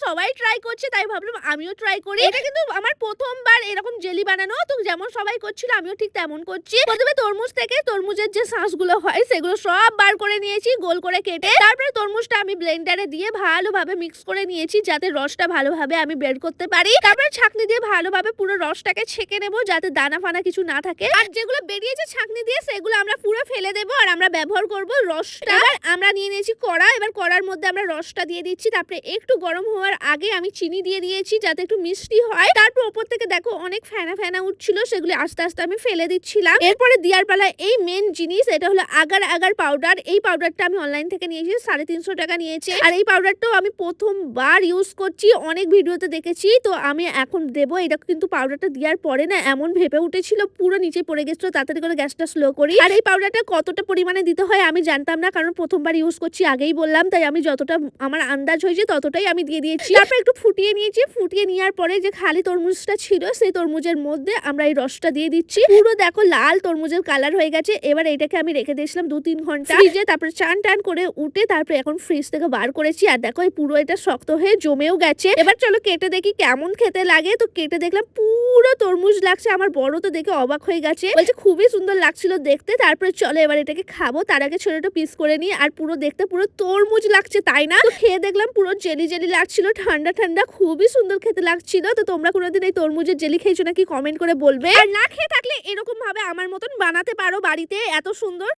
সবাই ট্রাই করছে, তাই ভাবলাম আমিও ট্রাই করি। এটা কিন্তু আমার প্রথমবার এরকম জেলি বানানো। তো যেমন সবাই করছিল আমিও ঠিক তেমন করছি। প্রথমে তরমুজ থেকে তরমুজের যে শাঁসগুলো হয় সেগুলো সব বার করে নিয়েছি গোল করে কেটে। তারপরে তরমুজটা আমি ব্লেন্ডারে দিয়ে ভালোভাবে মিক্স করে নিয়েছি যাতে রসটা ভালোভাবে আমি বের করতে পারি। তারপরে ছাঁকনি দিয়ে ভালোভাবে পুরো রসটাকে ছেঁকে নেবো যাতে দানা ফানা কিছু না থাকে। আর যেগুলো বেরিয়েছে ছাঁকনি দিয়ে সেগুলো আমরা পুরো ফেলে দেবো আর আমরা ব্যবহার করব রসটা। এবার আমরা নিয়ে নিয়েছি কড়া। এবার কড়ার মধ্যে আমরা রসটা দিয়ে দিচ্ছি। তারপরে একটু গরম হওয়ার আগে আমি চিনি দিয়ে দিয়েছি যাতে একটু মিষ্টি হয়। তারপর উপর থেকে দেখো অনেক ফেনা ফেনা উঠছিল, সেগুলো আস্তে আস্তে আমি ফেলে দিচ্ছিলাম। এরপরে দিয়ার পালা এই মেন জিনিস, এটা হলো আগার আগার পাউডার। এই পাউডারটা আমি অনলাইন থেকে নিয়েছি, 350 টাকা নিয়েছে। আর এই পাউডারটাও আমি প্রথমবার ইউজ করছি, অনেক ভিডিওতে দেখেছি। তো আমি এখন দেবো। এটা কিন্তু পাউডারটা দেওয়ার পরে না এমন ভেপে উঠেছিল, পুরো নিচে পড়ে গেছিল। তাড়াতাড়ি করে গ্যাসটা স্লো করি। আর এই পাউডারটা কতটা পরিমাণে দিতে হয় আমি জানতাম না, কারণ প্রথমবার ইউজ করছি, আগেই বললাম। তাই আমি যতটা আমার আন্দাজ হয়েছে ততটাই আমি দিয়ে দিয়েছি। তারপর একটু ফুটিয়ে নিয়েছি। ফুটিয়ে নেওয়ার পরে যে খালি তরমুজটা ছিল সেই তরমুজের মধ্যে আমরা এই রসটা দিয়ে দিচ্ছি। পুরো দেখো লাল তরমুজের কালার হয়ে গেছে। এবার এটাকে আমি রেখে দিয়েছিলাম 2-3 ঘন্টা ফ্রিজে। তারপরে চান টান করে উঠে তারপরে এখন ফ্রিজ থেকে বার করেছি। আর দেখো এই পুরো এটা শক্ত হয়ে জমেও গেছে। এবার চলো কেটে দেখি কেমন খেতে লাগে। তো কেটে দেখলাম পুরো তরমুজ লাগছে। আমার বড় তো দেখে অবাক হয়ে গেছে, বলছে খুবই সুন্দর লাগছিল দেখতে। তারপরে চলো এবার এটাকে খাবো। তার আগে ছোট ছোট পিস করে নিই। আর পুরো দেখতে পুরো তরমুজ লাগছে, তাই না? তো খেয়ে দেখলাম পুরো জেলি জেলি লাগছিল, ঠান্ডা ঠান্ডা, খুবই সুন্দর খেতে লাগছিল। তো তোমরা কোনোদিন এই তরমুজের জেলি খেয়েছো নাকি কমেন্ট করে বলবে। আর না খেয়ে থাকলে এরকম ভাবে আমার মতন বানাতে পারো বাড়িতে, এত সুন্দর।